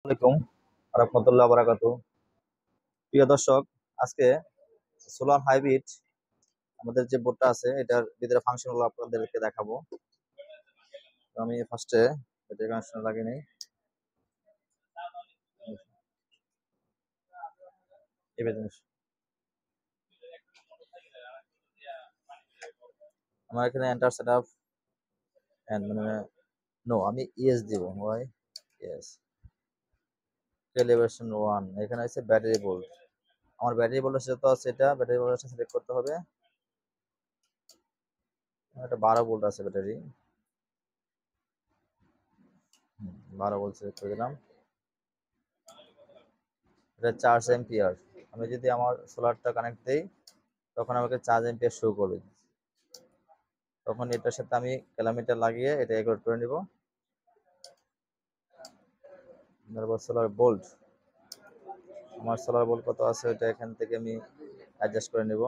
আলাইকুম রাহমাতুল্লাহ বারাকাতু। প্রিয় দর্শক, আজকে সোলার হাইব্রিড আমাদের যে বোর্ডটা আছে এটার ভিতরে ফাংশন গুলো আপনাদেরকে দেখাবো। তো আমি ফার্স্টে ব্যাটারি কানেকশন লাগিয়ে নিই। এবার জিনিস আমার এখানে এন্টার সেটআপ এন্ড মানে নো আমি ইএস দিব। ওয়াই ইয়েস ক্যালিব্রেশন 1 এখানে আছে ব্যাটারি ভোল্ট। আমার ব্যাটারি ভোল্টেজ যেটা আছে এটা ব্যাটারি ভোল্টেজটা সিলেক্ট করতে হবে। এটা 12 ভোল্ট আছে ব্যাটারি। 12 ভোল্ট সিলেক্ট করে দিলাম। এটা 4 এম্পিয়ার। আমি যদি আমার সোলারটা কানেক্ট দেই তখন আমাকে 4 এম্পিয়ার শো করবে। তখন এটার সাথে আমি ক্যালামিটার লাগিয়ে এটা রেকর্ড করে নিব। তারপর সোলার বোল্ট, আমার সোলার বোল্ট কত আছে এটা এখান থেকে আমি অ্যাডজাস্ট করে নিব।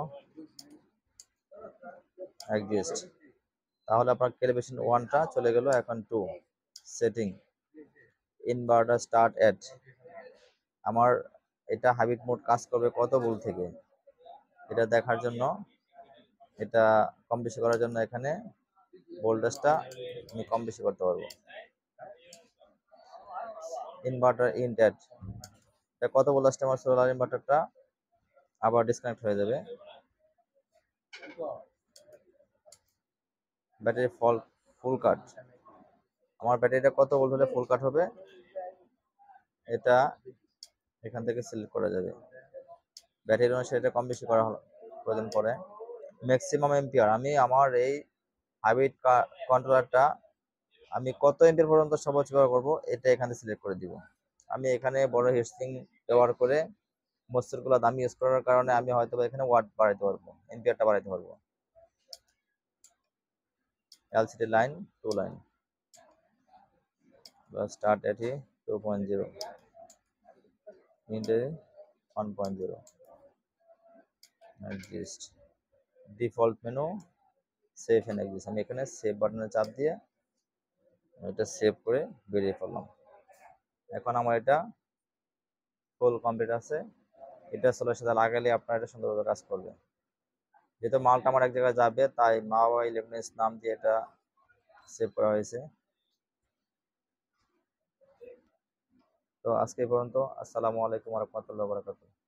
অ্যাডজাস্ট, তাহলে আপনার ক্যালিব্রেশন 1টা চলে গেল। এখন 2 সেটিং ইনভার্টার স্টার্ট এট, আমার এটা হাইব্রিড মোড কাজ করবে কত ভোল্ট থেকে এটা দেখার জন্য, এটা কম বেশি করার জন্য এখানে ভোল্টেজটা আমি কম বেশি করতে পারবো। ইনভার্টার ইন এট, এটা কত ভোল্ট আসছে আমার সোলার ইনভার্টারটা আবার ডিসকানেক্ট হয়ে যাবে। ব্যাটারি ফুল কাট, আমার ব্যাটারিটা কত ভোল্ট হলে ফুল কাট হবে এটা এখান থেকে সিলেক্ট করা যাবে। ব্যাটারি অনুসারে এটা কম বেশি করা প্রয়োজন পড়ে। ম্যাক্সিমাম এম্পিয়ার, আমি আমার এই হাইব্রিড কন্ট্রোলারটা আমি কত এম্পিয়ার পর্যন্ত সর্বোচ্চ ব্যবহার করবো এটা এখানে সিলেক্ট করে দিব। আমি এখানে বড় হিটসিং ব্যবহার করে মসুরগুলো দামি ইউজ করার কারণে আমি হয়তো এখানে ওয়াট বাড়াইতে পারবো, এম্পিয়ারটা বাড়াইতে পারবো। এলসিডি লাইন 2 লাইন স্টার্ট এটি 2.0 enter 1.0 adjust default menu save and exit. আমি এখানে সেভ বাটনে চাপ দিয়ে এটা সেভ করে বেরিয়ে পড়লাম। এখন আমার এটা ফুল কমপ্লিট আছে। এটা সোলার সাথে লাগালে আপনার এটা সুন্দরভাবে কাজ করবে। যেহেতু মালটা আমার এক জায়গায় যাবে তাই মাওয়া ইলেকট্রনিক্স নাম দিয়ে এটা সেভ করা হয়েছে। তো আজকে এই পর্যন্ত। আসসালামু আলাইকুম ওয়া রাহমাতুল্লাহি ওয়া বারাকাতুহু।